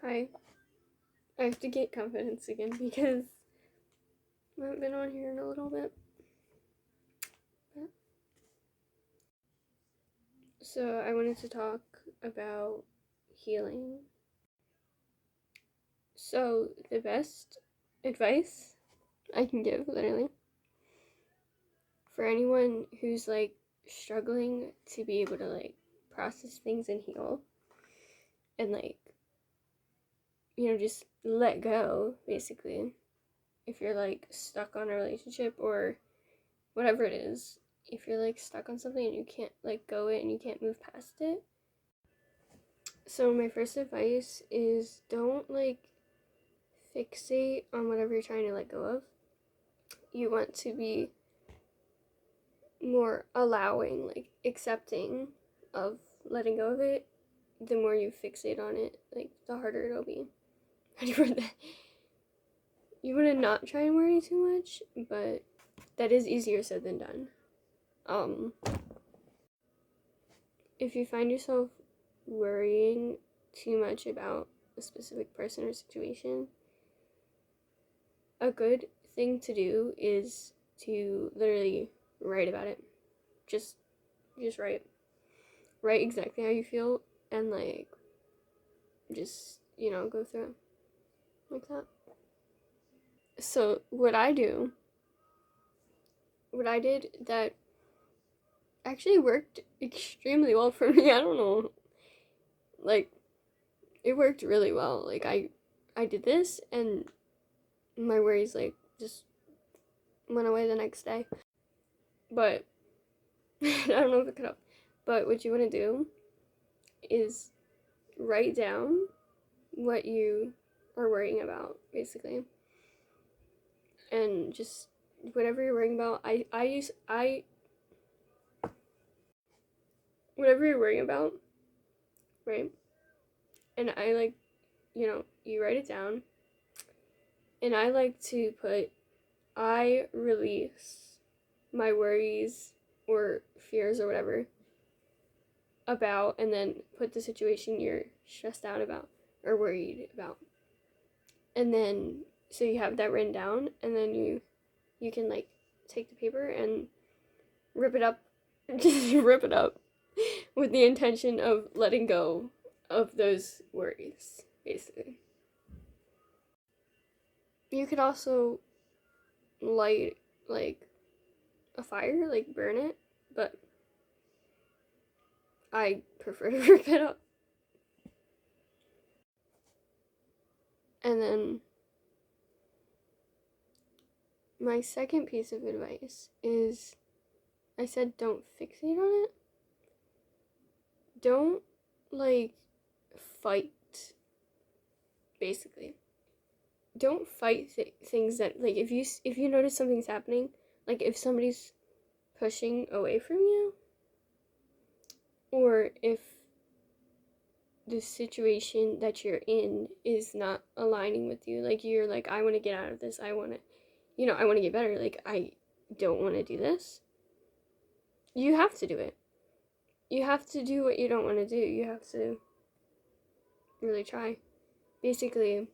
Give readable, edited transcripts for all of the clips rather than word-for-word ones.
Hi. I have to get confidence again because I haven't been on here in a little bit. So I wanted to talk about healing. So the best advice I can give, literally, for anyone who's like struggling to be able to like process things and heal and like, just let go, basically. If you're like stuck on a relationship or whatever it is, if you're like stuck on something and you can't let go it and you can't move past it. So my first advice is don't like fixate on whatever you're trying to let go of. You want to be more allowing, like accepting of letting go of it. The more you fixate on it, like the harder it'll be. How do you word that? You want to not try and worry too much, but that is easier said than done. If you find yourself worrying too much about a specific person or situation, a good thing to do is to literally write about it. Just write. Write exactly how you feel and like just, go through it like that. So what I did that actually worked extremely well for me, I don't know. Like it worked really well. Like I did this and my worries like just went away the next day. But I don't know if it could help. But what you want to do is write down what you are worrying about, basically. And just whatever you're worrying about, whatever you're worrying about, right? And I like, you write it down. And I like to put, I release my worries or fears or whatever about, and then put the situation you're stressed out about or worried about. And then, so you have that written down, and then you can like take the paper and rip it up, just rip it up with the intention of letting go of those worries, basically. You could also light like a fire, like burn it, but I prefer to rip it up. And then my second piece of advice is I said don't fixate on it. Don't like fight, basically. Don't fight things that like if you notice something's happening, like if somebody's pushing away from you, or if the situation that you're in is not aligning with you, like you're like, I want to get out of this, I want to, I want to get better, like I don't want to do this, you have to do it. You have to do what you don't want to do. You have to really try. Basically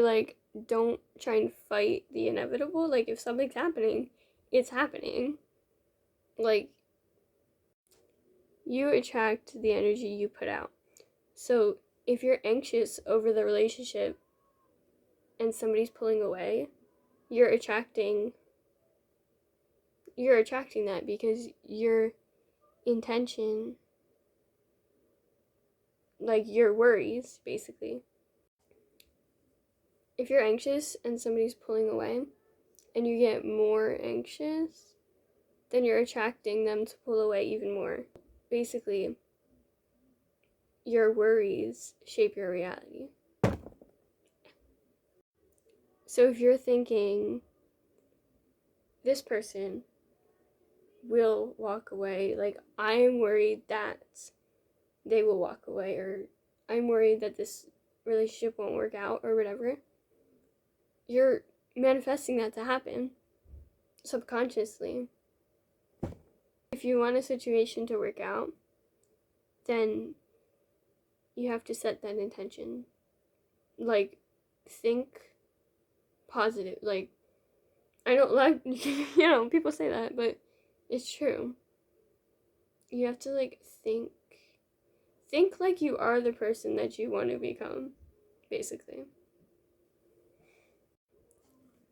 like don't try and fight the inevitable. Like if something's happening, it's happening. Like you attract the energy you put out. So if you're anxious over the relationship and somebody's pulling away, you're attracting that because your intention, like your worries, basically. If you're anxious and somebody's pulling away and you get more anxious, then you're attracting them to pull away even more. Basically, your worries shape your reality. So if you're thinking, this person will walk away, like I'm worried that they will walk away, or I'm worried that this relationship won't work out, or whatever, you're manifesting that to happen subconsciously. If you want a situation to work out, then you have to set that intention. Like, think positive. Like, I don't like, people say that, but it's true. You have to, like, think like you are the person that you want to become, basically.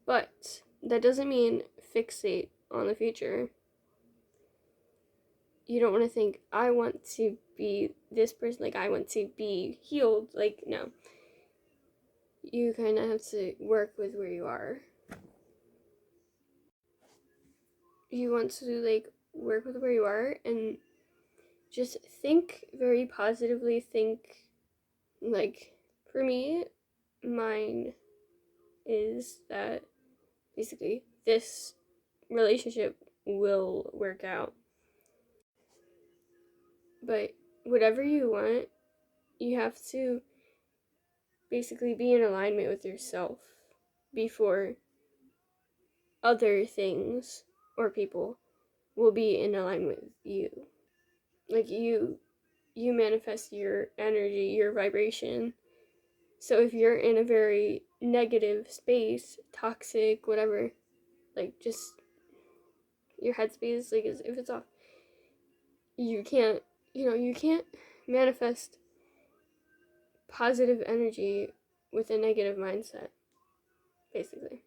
But that doesn't mean fixate on the future. You don't want to think, I want to be this person, like, I want to be healed. Like, no. You kind of have to work with where you are. You want to, like, work with where you are and just think very positively. Think, like, for me, mine is that basically this relationship will work out. But whatever you want, you have to basically be in alignment with yourself before other things or people will be in alignment with you. Like, you manifest your energy, your vibration. So if you're in a very negative space, toxic, whatever, like, just your headspace, like, if it's off, you can't manifest positive energy with a negative mindset, basically.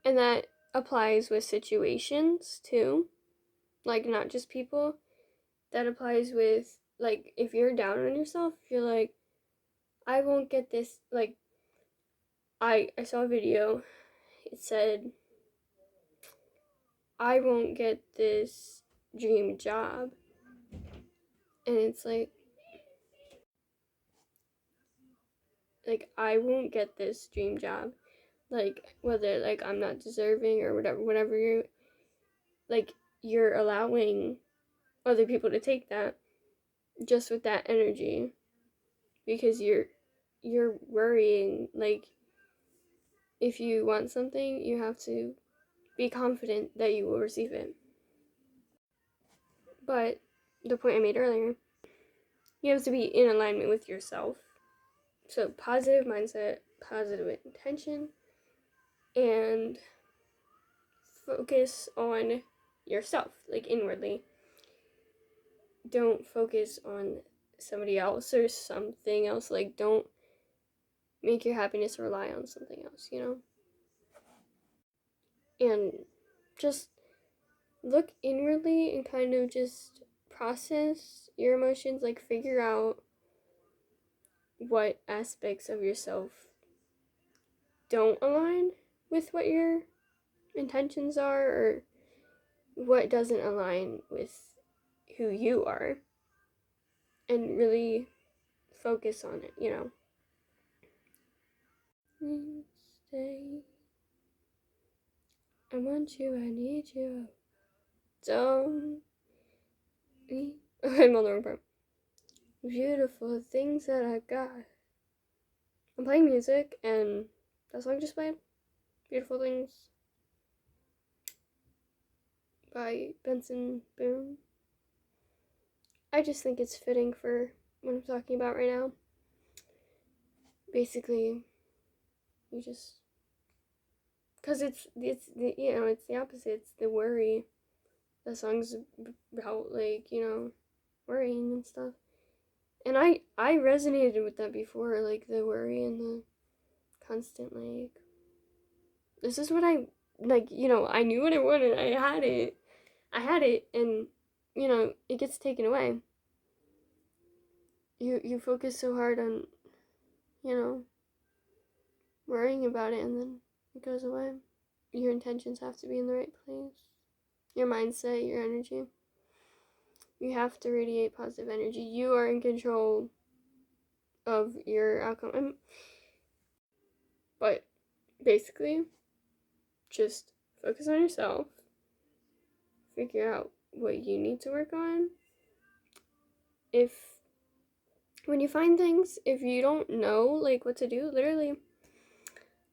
And that applies with situations too, like, not just people. That applies with, like, if you're down on yourself, if you're like, I won't get this, like, I saw a video, it said, I won't get this dream job. And it's like, I won't get this dream job. Like, whether, like, I'm not deserving or whatever you're allowing other people to take that just with that energy, because you're worrying. Like, if you want something, you have to be confident that you will receive it. But the point I made earlier, you have to be in alignment with yourself. So positive mindset, positive intention, and focus on yourself, like, inwardly. Don't focus on somebody else or something else. Like, don't make your happiness rely on something else, And just look inwardly and kind of just process your emotions, like, figure out what aspects of yourself don't align with what your intentions are, or what doesn't align with who you are, and really focus on it, Stay. I want you, I need you. Don't be. I'm on the wrong part. Beautiful things that I got. I'm playing music, and that song just played. Beautiful Things by Benson Boone. I just think it's fitting for what I'm talking about right now. Basically, you just, because it's the opposite. It's the worry. The song's about, like, worrying and stuff. And I resonated with that before, like, the worry and the constant, like, this is what I, like, I knew what I wanted. I had it, and, it gets taken away. You focus so hard on, worrying about it, and then it goes away. Your intentions have to be in the right place. Your mindset, your energy. You have to radiate positive energy. You are in control of your outcome. But basically, just focus on yourself. Figure out what you need to work on. When you find things, if you don't know, like, what to do, literally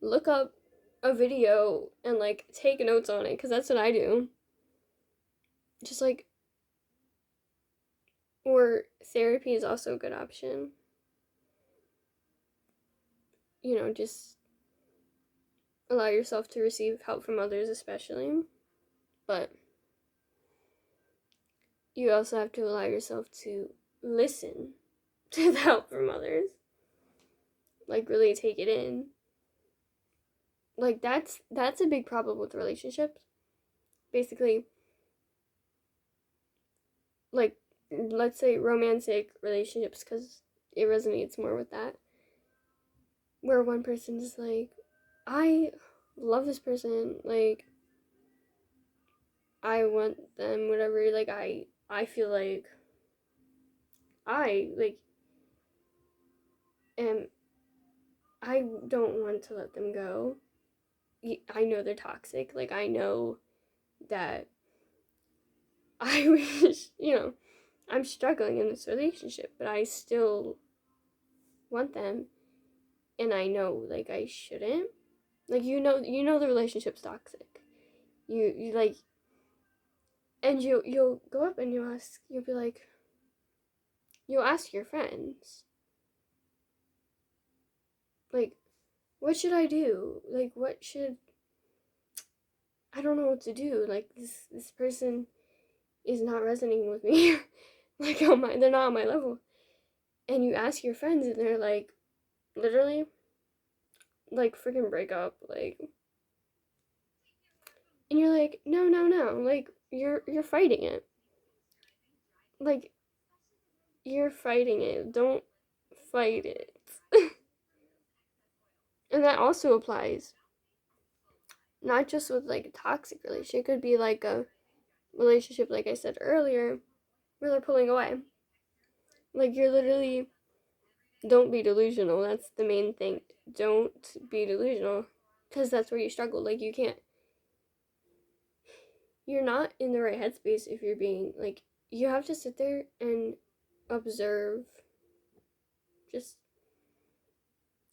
look up a video and, like, take notes on it, because that's what I do. Just, like, Or therapy is also a good option. Just allow yourself to receive help from others, especially. But you also have to allow yourself to listen to the help from others. Really take it in. That's a big problem with relationships. Basically, let's say romantic relationships, because it resonates more with that. Where one person is like, I love this person, I want them, whatever, I feel like I, am, I don't want to let them go. I know they're toxic, I know that I wish, I'm struggling in this relationship, but I still want them, and I know, I shouldn't. The relationship's toxic. You and you'll go up and you'll be like, you'll ask your friends, what should I do? I don't know what to do. This person is not resonating with me. They're not on my level. And you ask your friends, and they're like, literally, freaking break up, and you're like, no, no, no, you're fighting it. You're fighting it. Don't fight it. And that also applies not just with a toxic relationship. It could be a relationship, like I said earlier, where they're pulling away. You're literally, don't be delusional. That's the main thing. Don't be delusional, because that's where you struggle. You're not in the right headspace if you're being you have to sit there and observe. Just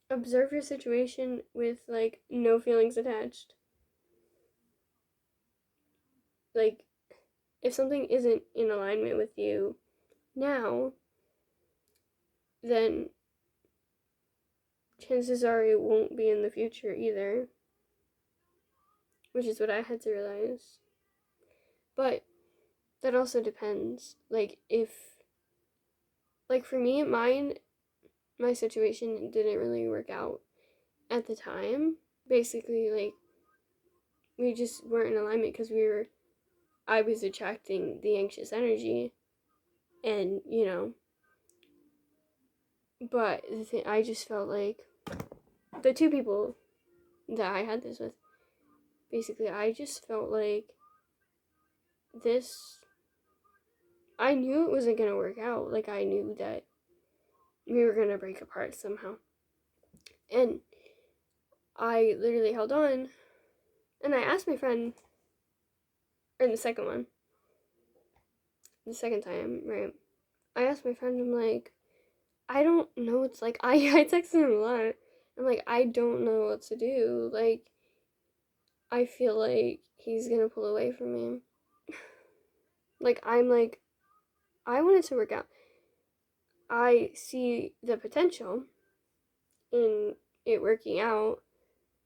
observe your situation with no feelings attached. If something isn't in alignment with you now, then chances are it won't be in the future either, which is what I had to realize. But that also depends. If for me, my situation didn't really work out at the time. Basically, we just weren't in alignment because I was attracting the anxious energy, and but the thing, I just felt like the two people that I had this with, basically, I just felt like this, I knew it wasn't gonna work out. I knew that we were gonna break apart somehow. And I literally held on, and I asked my friend, or the second time, right? I asked my friend, I'm like, I don't know. It's I texted him a lot. I'm like, I don't know what to do. I feel like he's gonna pull away from me. I'm like, I want it to work out. I see the potential in it working out,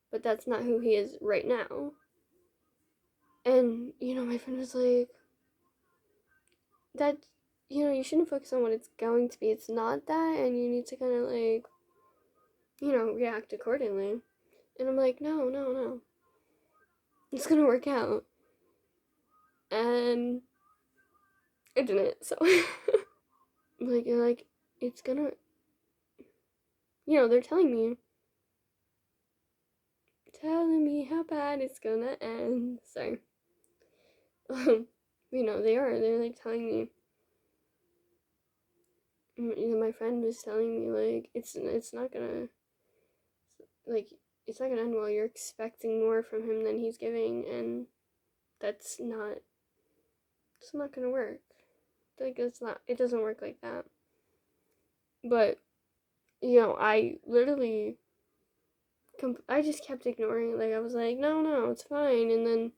but that's not who he is right now. And, my friend was like, that, you shouldn't focus on what it's going to be. It's not that, and you need to kind of react accordingly. And I'm like, no, no, no. It's gonna work out. And it didn't, so. It's gonna, they're telling me how bad it's gonna end. Sorry. They are. They're telling me. My friend was telling me it's not gonna it's not gonna end well. You're expecting more from him than he's giving, and it's not gonna work. It doesn't work like that. But I literally I just kept ignoring it. I was like, no, no, it's fine. And then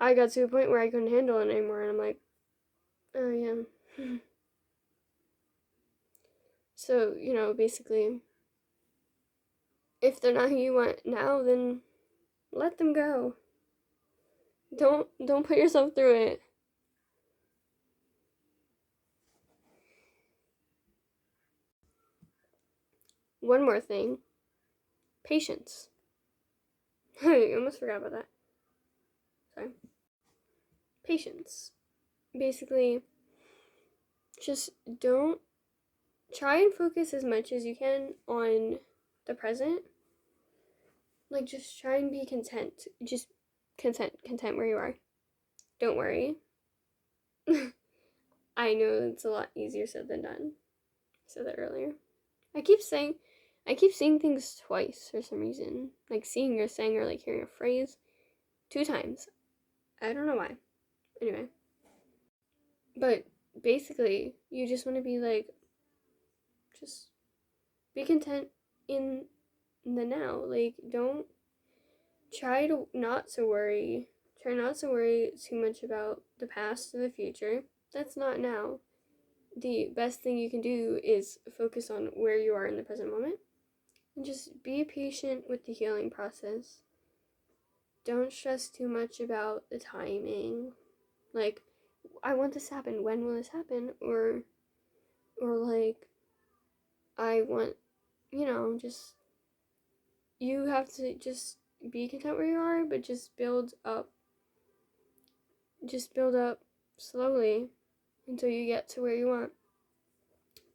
I got to a point where I couldn't handle it anymore, and I'm like, oh yeah. So, basically, if they're not who you want now, then let them go. Don't put yourself through it. One more thing. Patience. I almost forgot about that. Sorry. Patience. Basically, just don't try and focus as much as you can on the present. Like, just try and be content. Just content where you are. Don't worry. I know it's a lot easier said than done. I said that earlier. I keep seeing things twice for some reason. Like seeing or saying or like hearing a phrase 2 times. I don't know why. Anyway. But basically, you just want to be like, just be content in the now. Like, don't try to not to worry. Try not to worry too much about the past or the future. That's not now. The best thing you can do is focus on where you are in the present moment and just be patient with the healing process. Don't stress too much about the timing. Like, I want this to happen. When will this happen? Or like, I want, just, you have to just be content where you are, but just build up. Just build up slowly until you get to where you want.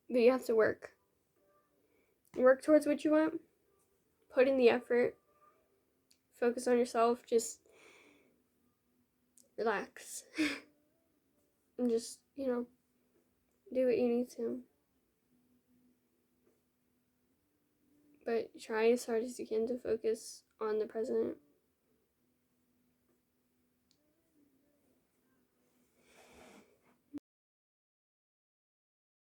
But you have to work. Work towards what you want. Put in the effort. Focus on yourself. Just relax. And just, do what you need to. But try as hard as you can to focus on the present